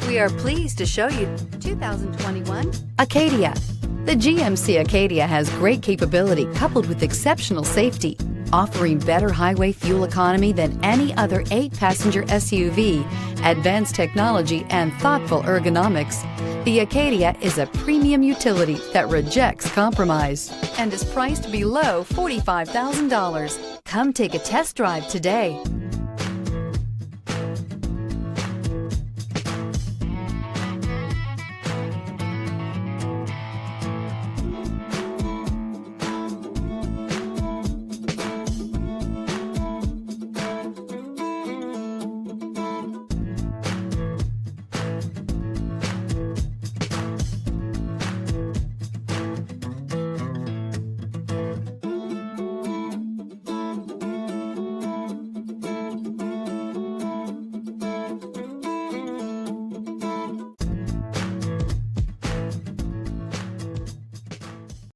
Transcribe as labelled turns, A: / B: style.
A: We are pleased to show you 2021 Acadia. The GMC Acadia has great capability coupled with exceptional safety, offering better highway fuel economy than any other 8-passenger SUV, advanced technology, and thoughtful ergonomics. The Acadia is a premium utility that rejects compromise and is priced below $45,000. Come take a test drive today.